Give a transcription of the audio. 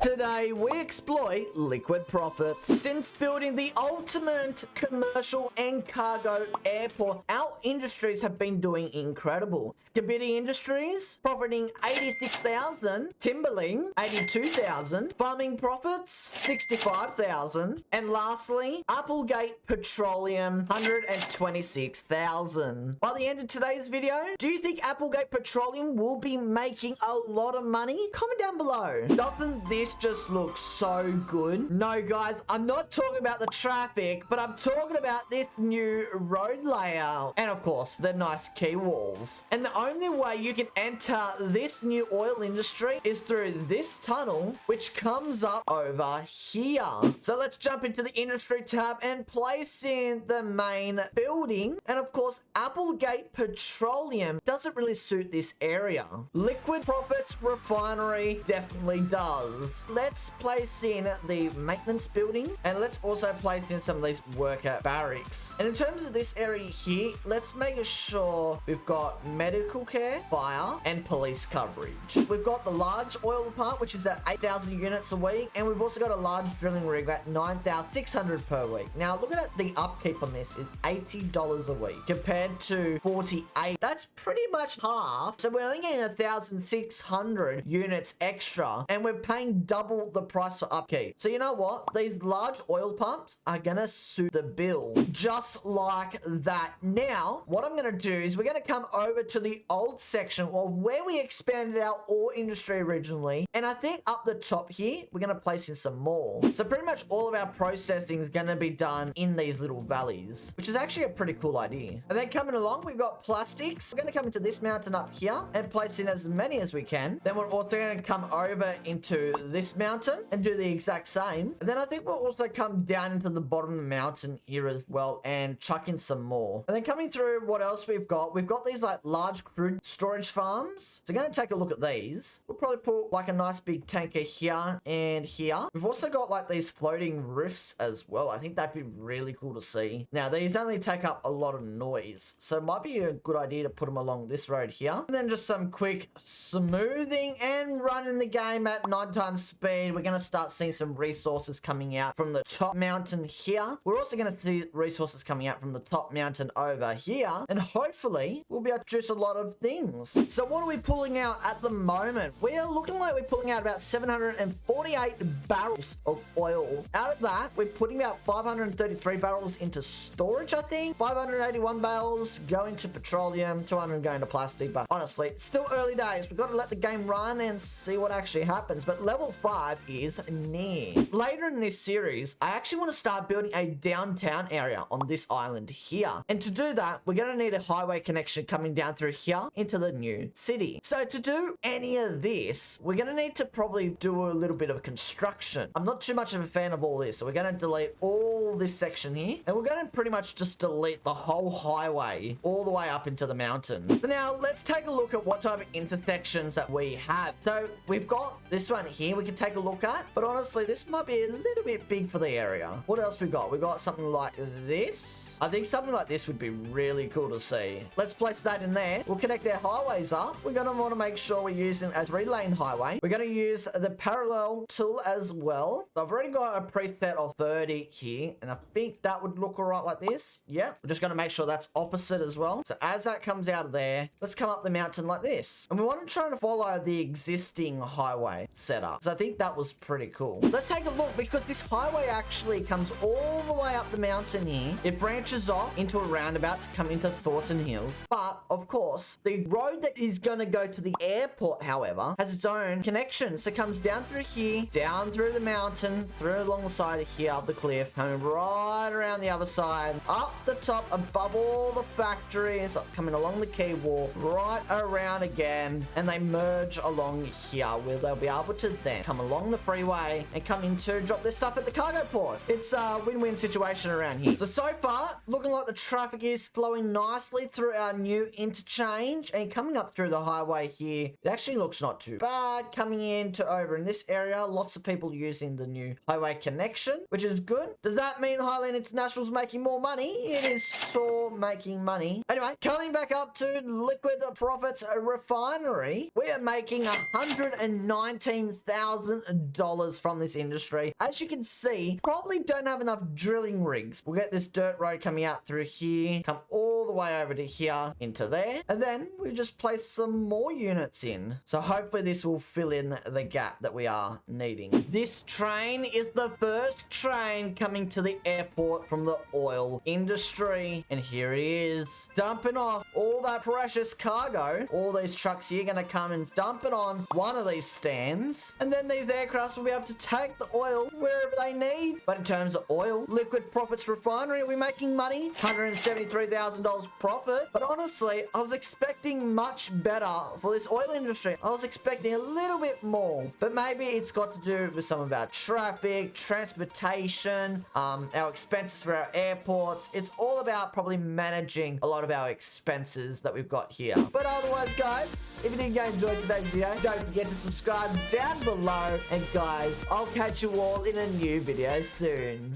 Today, we exploit liquid profits. Since building the ultimate commercial and cargo airport, our industries have been doing incredible. Skibidi Industries, profiting 86,000. Timberling, 82,000. Farming profits, 65,000. And lastly, Applegate Petroleum, 126,000. By the end of today's video, do you think Applegate Petroleum will be making a lot of money? Comment down below. Doesn't this just looks so good? No, guys, I'm not talking about the traffic, but I'm talking about this new road layout. And of course, the nice key walls. And the only way you can enter this new oil industry is through this tunnel, which comes up over here. So let's jump into the industry tab and place in the main building. And of course, Applegate Petroleum doesn't really suit this area. Liquid Profits Refinery definitely does. Let's place in the maintenance building, and let's also place in some of these worker barracks. And in terms of this area here, let's make sure we've got medical care, fire, and police coverage. We've got the large oil plant, which is at 8,000 units a week, and we've also got a large drilling rig at 9,600 per week. Now, looking at the upkeep on this is $80 a week compared to 48. That's pretty much half. So we're only getting 1,600 units extra, and we're paying double the price for upkeep. So you know what? These large oil pumps are gonna suit the bill just like that. Now, what I'm gonna do is we're gonna come over to the old section of where we expanded our ore industry originally. And I think up the top here, we're gonna place in some more. So pretty much all of our processing is gonna be done in these little valleys, which is actually a pretty cool idea. And then coming along, we've got plastics. We're gonna come into this mountain up here and place in as many as we can. Then we're also gonna come over into this mountain and do the exact same. And then I think we'll also come down into the bottom of the mountain here as well and chuck in some more. And then coming through, what else we've got these like large crude storage farms. So gonna take a look at these. We'll probably put like a nice big tanker here and here. We've also got like these floating roofs as well. I think that'd be really cool to see. Now these only take up a lot of noise, so it might be a good idea to put them along this road here. And then just some quick smoothing and running the game at 9 times speed. We're gonna start seeing some resources coming out from the top mountain here. We're also gonna see resources coming out from the top mountain over here, and hopefully we'll be able to produce a lot of things. So what are we pulling out at the moment? We are looking like we're pulling out about 748 barrels of oil. Out of that, we're putting about 533 barrels into storage, I think. 581 barrels going to petroleum, 200 going to plastic. But honestly, it's still early days. We've got to let the game run and see what actually happens. But level 5 is near. Later in this series, I actually want to start building a downtown area on this island here. And to do that, we're going to need a highway connection coming down through here into the new city. So to do any of this, we're going to need to probably do a little bit of construction. I'm not too much of a fan of all this, so we're going to delete all this section here, and we're going to pretty much just delete the whole highway all the way up into the mountain. But now let's take a look at what type of intersections that we have. So we've got this one here we can take a look at, but honestly this might be a little bit big for the area. What else we got? We got something like this. I think something like this would be really cool to see. Let's place that in there. We'll connect our highways up. We're going to want to make sure we're using a 3-lane highway. We're going to use the parallel tool as well. So I've already got a preset of 30 here, and I think that would look all right like this. Yeah, we're just going to make sure that's opposite as well. So as that comes out of there, let's come up the mountain like this. And we want to try to follow the existing highway setup. So I think that was pretty cool. Let's take a look, because this highway actually comes all the way up the mountain here. It branches off into a roundabout to come into Thornton Hills. But of course, the road that is going to go to the airport, however, has its own connection. So it comes down through here, down through the mountain, through along the side of here, up the cliff, coming right around the other side, up the top, above all the factories, coming along the quay wall, right around again, and they merge along here where they'll be able to then come along the freeway and come in to drop their stuff at the cargo port. It's a win-win situation around here. So far, looking like the traffic is flowing nicely through our new interchange, and coming up through the highway here, it actually looks not too bad. Coming into over in this area, lots of people using the new highway connection, which is good. Does that mean Highland International's making more money? It is so making money. Anyway, coming back up to Liquid Profits Refinery, we are making 119,000 $100,000 from this industry. As you can see, probably don't have enough drilling rigs. We'll get this dirt road coming out through here, come all the way over to here, into there, and then we just place some more units in. So hopefully this will fill in the gap that we are needing. This train is the first train coming to the airport from the oil industry, and here it is, dumping off all that precious cargo. All these trucks here are going to come and dump it on one of these stands, and then these aircrafts will be able to take the oil wherever they need. But in terms of oil, Liquid Profits Refinery, are we making money? $173,000 profit. But honestly, I was expecting much better for this oil industry. I was expecting a little bit more, but maybe it's got to do with some of our traffic, transportation, our expenses for our airports. It's all about probably managing a lot of our expenses that we've got here. But otherwise, guys, if you did enjoy today's video, don't forget to subscribe down below. And guys, I'll catch you all in a new video soon.